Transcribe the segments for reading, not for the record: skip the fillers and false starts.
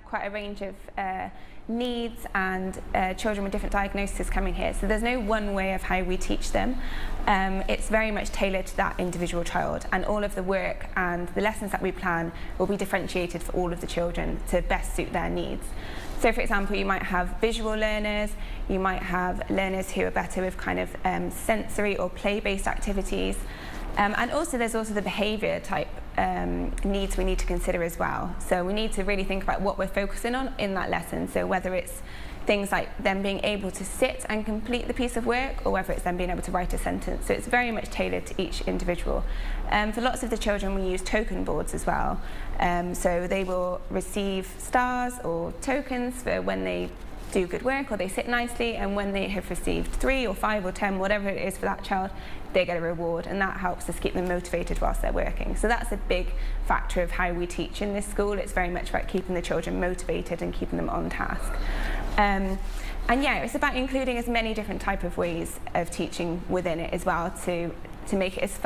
quite a range of needs and children with different diagnoses coming here. So there's no one way of how we teach them. It's very much tailored to that individual child, and all of the work and the lessons that we plan will be differentiated for all of the children to best suit their needs. So for example, you might have visual learners, you might have learners who are better with kind of sensory or play-based activities. And also there's also the behaviour type needs we need to consider as well. So we need to really think about what we're focusing on in that lesson. So whether it's things like them being able to sit and complete the piece of work, or whether it's them being able to write a sentence. So it's very much tailored to each individual. For lots of the children, we use token boards as well. So they will receive stars or tokens for when they do good work or they sit nicely, and when they have received 3 or 5 or 10, whatever it is for that child, they get a reward, and that helps us keep them motivated whilst they're working. So that's a big factor of how we teach in this school. It's very much about keeping the children motivated and keeping them on task. And yeah, it's about including as many different type of ways of teaching within it as well to make it as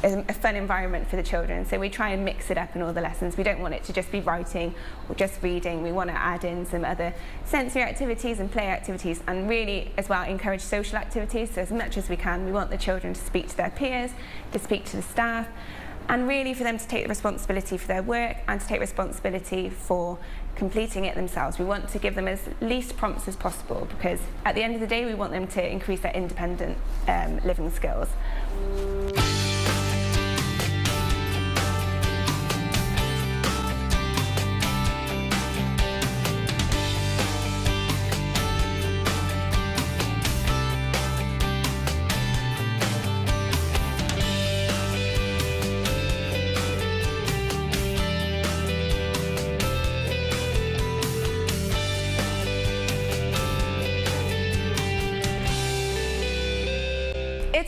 a fun environment for the children. So we try and mix it up in all the lessons. We don't want it to just be writing or just reading. We want to add in some other sensory activities and play activities, and really as well encourage social activities. So as much as we can, we want the children to speak to their peers, to speak to the staff, and really for them to take the responsibility for their work and to take responsibility for completing it themselves. We want to give them as least prompts as possible, because at the end of the day we want them to increase their independent living skills.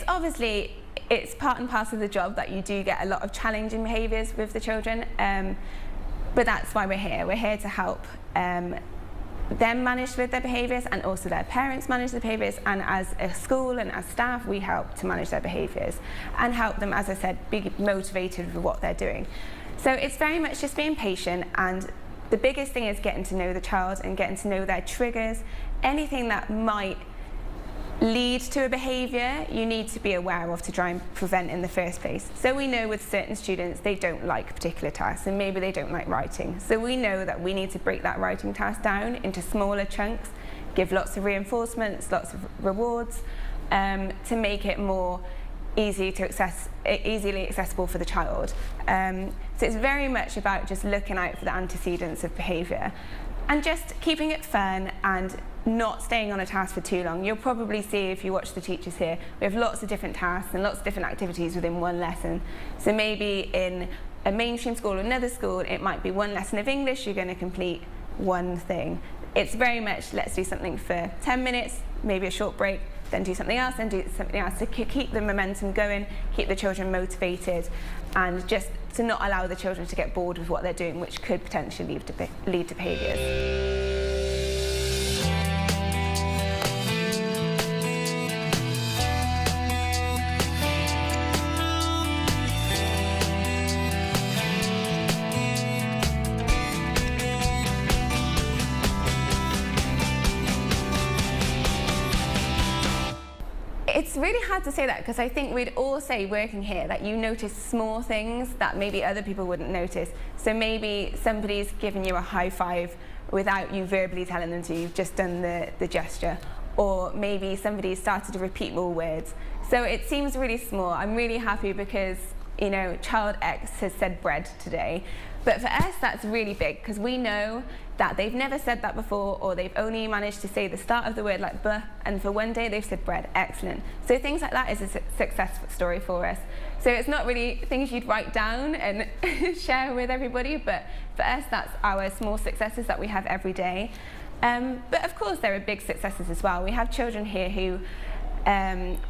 Obviously, it's part and parcel of the job that you do get a lot of challenging behaviours with the children, but that's why we're here. We're here to help them manage with their behaviours, and also their parents manage their behaviours, and as a school and as staff we help to manage their behaviours and help them, as I said, be motivated with what they're doing. So it's very much just being patient, and the biggest thing is getting to know the child and getting to know their triggers. Anything that might lead to a behaviour you need to be aware of to try and prevent in the first place. So we know with certain students they don't like particular tasks, and maybe they don't like writing. So we know that we need to break that writing task down into smaller chunks, give lots of reinforcements, lots of rewards, to make it more easily accessible for the child. So it's very much about just looking out for the antecedents of behaviour and just keeping it fun and not staying on a task for too long. You'll probably see, if you watch the teachers here, we have lots of different tasks and lots of different activities within one lesson. So maybe in a mainstream school or another school, it might be one lesson of English, you're going to complete one thing. It's very much, let's do something for 10 minutes, maybe a short break, then do something else, then do something else, to keep the momentum going, keep the children motivated, and just to not allow the children to get bored with what they're doing, which could potentially lead to behaviours. It's really hard to say that, because I think we'd all say working here that you notice small things that maybe other people wouldn't notice. So maybe somebody's given you a high five without you verbally telling them to, you've just done the gesture. Or maybe somebody started to repeat more words. So it seems really small. I'm really happy because, you know, child X has said bread today. But for us, that's really big, because we know that they've never said that before, or they've only managed to say the start of the word like "buh," and for one day they've said bread. Excellent. So things like that is a success story for us. So it's not really things you'd write down and share with everybody, but for us, that's our small successes that we have every day. But of course, there are big successes as well. We have children here who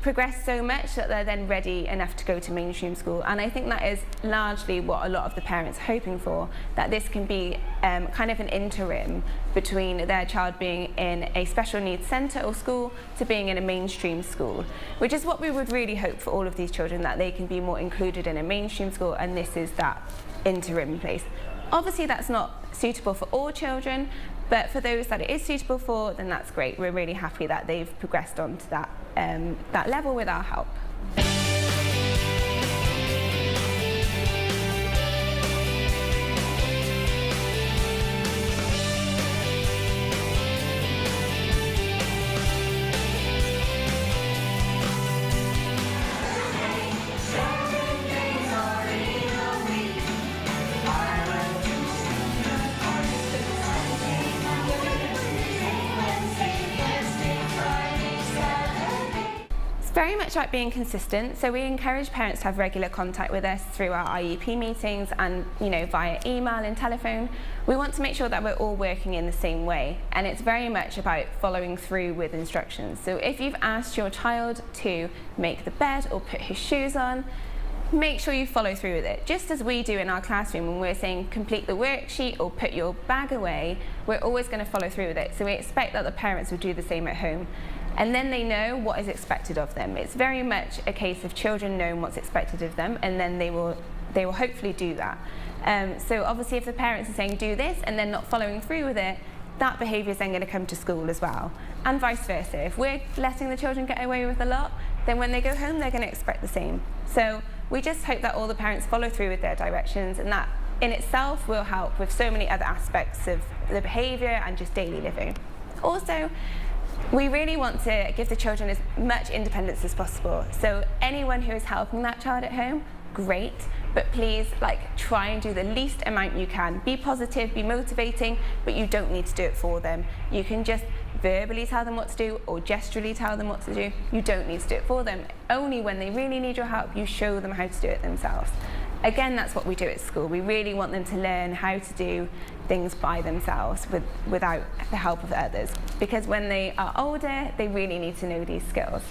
progress so much that they're then ready enough to go to mainstream school, and I think that is largely what a lot of the parents are hoping for, that this can be kind of an interim between their child being in a special needs centre or school to being in a mainstream school, which is what we would really hope for all of these children, that they can be more included in a mainstream school, and this is that interim place. Obviously that's not suitable for all children, but for those that it is suitable for, then that's great. We're really happy that they've progressed on to that level with our help. Very much like being consistent, so we encourage parents to have regular contact with us through our IEP meetings and via email and telephone. We want to make sure that we're all working in the same way, and it's very much about following through with instructions. So if you've asked your child to make the bed or put his shoes on, make sure you follow through with it. Just as we do in our classroom when we're saying complete the worksheet or put your bag away, we're always going to follow through with it. So we expect that the parents will do the same at home. And then they know what is expected of them. It's very much a case of children knowing what's expected of them, and then they will hopefully do that. So obviously if the parents are saying do this and then not following through with it, that behaviour is then going to come to school as well. And vice versa. If we're letting the children get away with a lot, then when they go home they're going to expect the same. So we just hope that all the parents follow through with their directions, and that in itself will help with so many other aspects of the behaviour and just daily living. Also, we really want to give the children as much independence as possible. So anyone who is helping that child at home, great, but please try and do the least amount you can. Be positive, be motivating, but you don't need to do it for them. You can just verbally tell them what to do or gesturally tell them what to do. You don't need to do it for them. Only when they really need your help, you show them how to do it themselves. Again, that's what we do at school. We really want them to learn how to do things by themselves without the help of others, because when they are older, they really need to know these skills.